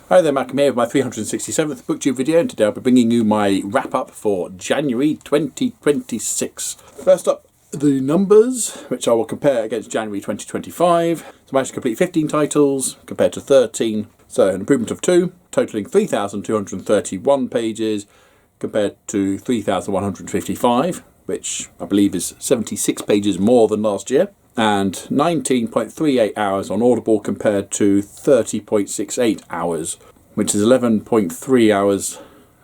Hi there, Malcolm here with my 367th Booktube video, and today I'll be bringing you my wrap-up for January 2026. First up, the numbers, which I will compare against January 2025. So I managed to complete 15 titles compared to 13, so an improvement of 2, totaling 3,231 pages compared to 3,155, which I believe is 76 pages more than last year. And 19.38 hours on Audible compared to 30.68 hours, which is 11.3 hours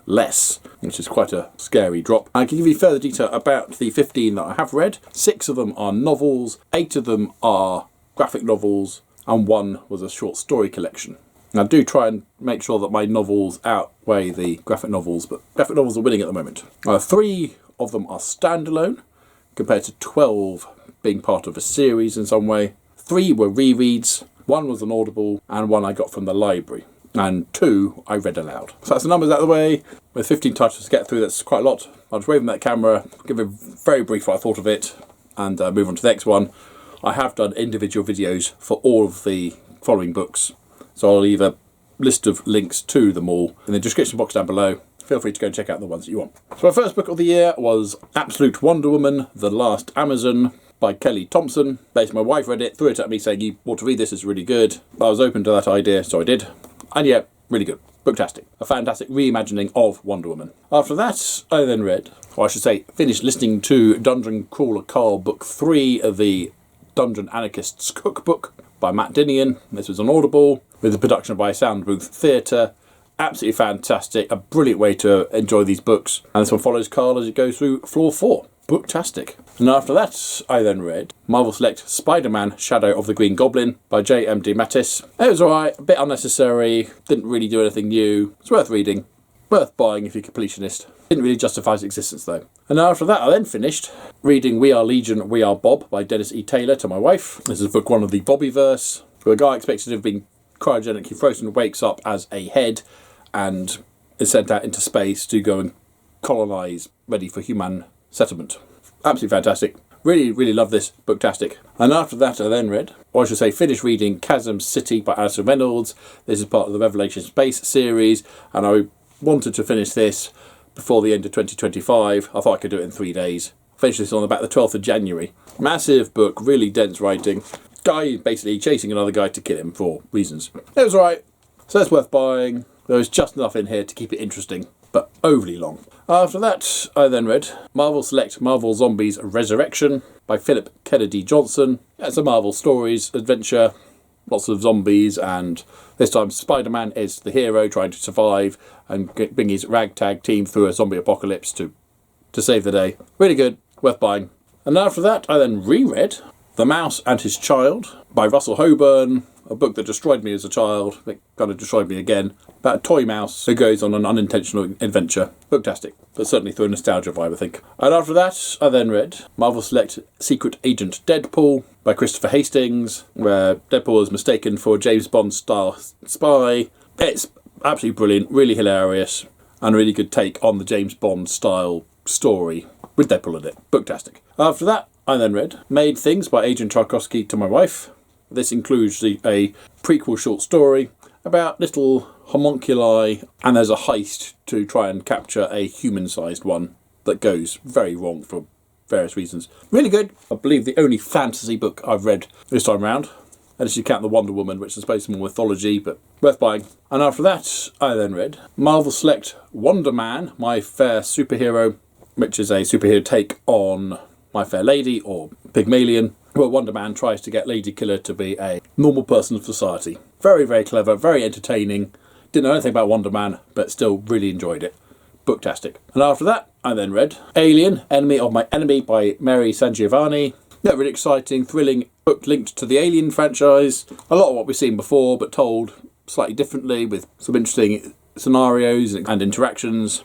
less, which is quite a scary drop. I can give you further detail about the 15 that I have read. 6 of them are novels, 8 of them are graphic novels, and 1 was a short story collection. And I do try and make sure that my novels outweigh the graphic novels, but graphic novels are winning at the moment. 3 of them are standalone, compared to 12 being part of a series in some way. 3 were rereads, 1 was an Audible, and 1 I got from the library. And 2 I read aloud. So that's the numbers out of the way. With 15 titles to get through, that's quite a lot. I'll just wave them at the camera, give a very brief what I thought of it, and move on to the next one. I have done individual videos for all of the following books, so I'll leave a list of links to them all in the description box down below. Feel free to go and check out the ones that you want. So my first book of the year was Absolute Wonder Woman, The Last Amazon by Kelly Thompson. Basically, my wife read it, threw it at me saying, "You ought to read this, it's really good." I was open to that idea, so I did. And yeah, really good. Booktastic. A fantastic reimagining of Wonder Woman. After that, I then read, or I should say, finished listening to Dungeon Crawler Carl Book 3 of the Dungeon Anarchist's Cookbook by Matt Dinian. This was on Audible, with the production by Sound Booth Theatre. Absolutely fantastic. A brilliant way to enjoy these books. And this one follows Carl as it goes through Floor 4. Booktastic. And after that, I then read Marvel Select Spider-Man Shadow of the Green Goblin by J.M. DeMatteis. It was alright, a bit unnecessary, didn't really do anything new. It's worth reading, worth buying if you're a completionist. Didn't really justify its existence though. And after that, I then finished reading We Are Legion, We Are Bob by Dennis E. Taylor to my wife. This is book 1 of the Bobbyverse, where a guy expected to have been cryogenically frozen wakes up as a head and is sent out into space to go and colonise, ready for human settlement. Absolutely fantastic. Really, really love this. Booktastic. And after that, I then read, or I should say finished reading Chasm City by Alison Reynolds. This is part of the Revelation Space series, and I wanted to finish this before the end of 2025. I thought I could do it in 3 days. Finished this on about the 12th of January. Massive book, really dense writing. Guy basically chasing another guy to kill him for reasons. It was alright. So that's worth buying. There was just enough in here to keep it interesting, but overly long. After that, I then read Marvel Select Marvel Zombies Resurrection by Philip Kennedy Johnson. It's a Marvel Stories adventure, lots of zombies, and this time Spider-Man is the hero trying to survive and bring his ragtag team through a zombie apocalypse to save the day. Really good, worth buying. And after that, I then reread The Mouse and His Child by Russell Hoburn, a book that destroyed me as a child. It kind of destroyed me again. About a toy mouse who goes on an unintentional adventure. Booktastic, but certainly through a nostalgia vibe, I think. And after that, I then read Marvel Select Secret Agent Deadpool by Christopher Hastings, where Deadpool is mistaken for a James Bond-style spy. It's absolutely brilliant, really hilarious, and a really good take on the James Bond-style story with Deadpool in it. Booktastic. After that, I then read Made Things by Adrian Tchaikovsky to my wife. This includes a prequel short story about little homunculi, and there's a heist to try and capture a human-sized one that goes very wrong for various reasons. Really good. I believe the only fantasy book I've read this time round. And if you count the Wonder Woman, which is supposed to be more mythology, but worth buying. And after that, I then read Marvel Select Wonder Man, My Fair Superhero, which is a superhero take on My Fair Lady or Pygmalion, where Wonder Man tries to get Lady Killer to be a normal person of society. Very, very clever, very entertaining. Didn't know anything about Wonder Man, but still really enjoyed it. Booktastic. And after that, I then read Alien, Enemy of My Enemy by Mary Sangiovanni. Yeah, really exciting, thrilling book linked to the Alien franchise. A lot of what we've seen before, but told slightly differently with some interesting scenarios and interactions.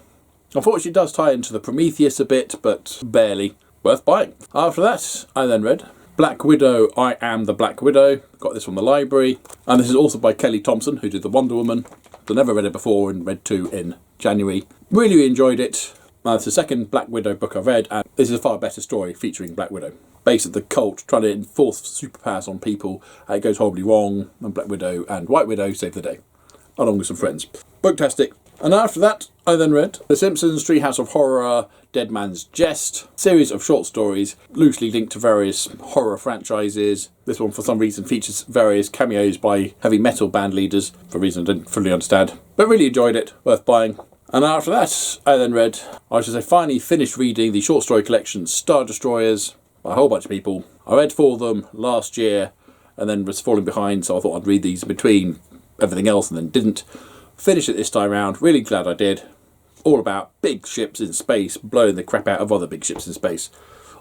Unfortunately, it does tie into the Prometheus a bit, but barely. Worth buying. After that, I then read Black Widow, I Am the Black Widow. Got this from the library. And this is also by Kelly Thompson, who did the Wonder Woman. I've never read it before and read 2 in January. Really enjoyed it. It's the second Black Widow book I've read, and this is a far better story featuring Black Widow. Based at the cult, trying to enforce superpowers on people, and it goes horribly wrong, and Black Widow and White Widow save the day. along with some friends. Booktastic. And after that, I then read The Simpsons, Treehouse of Horror, Dead Man's Jest, series of short stories loosely linked to various horror franchises. This one, for some reason, features various cameos by heavy metal band leaders, for a reason I didn't fully understand, but really enjoyed it, worth buying. And after that, I then read, finally finished reading the short story collection Star Destroyers by a whole bunch of people. I read 4 of them last year and then was falling behind, so I thought I'd read these in between everything else and then didn't. Finish it this time round, really glad I did. All about big ships in space blowing the crap out of other big ships in space,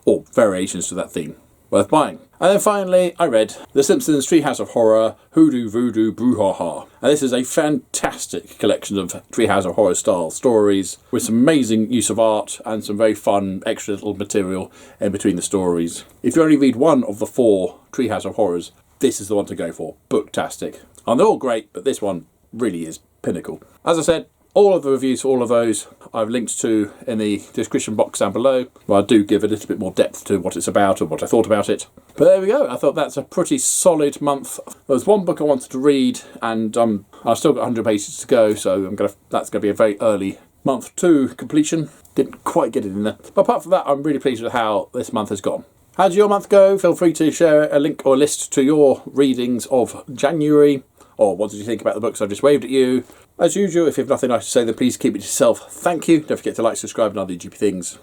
or variations to that theme. Worth buying. And then finally, I read The Simpsons, Treehouse of Horror, Hoodoo, Voodoo, Brouhaha. And this is a fantastic collection of Treehouse of Horror style stories with some amazing use of art and some very fun extra little material in between the stories. If you only read one of the 4 Treehouse of Horrors, this is the one to go for. Booktastic. And they're all great, but this one really is pinnacle. As I said, all of the reviews for all of those I've linked to in the description box down below, where I do give a little bit more depth to what it's about and what I thought about it. But there we go. I thought that's a pretty solid month. There was one book I wanted to read, and I've still got 100 pages to go, so that's going to be a very early month 2 completion. Didn't quite get it in there. But apart from that, I'm really pleased with how this month has gone. How did your month go? Feel free to share a link or a list to your readings of January. Or what did you think about the books I just waved at you? As usual, if you have nothing nice to say, then please keep it to yourself. Thank you. Don't forget to like, subscribe and other GP things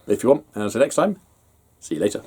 if you want. And until next time, see you later.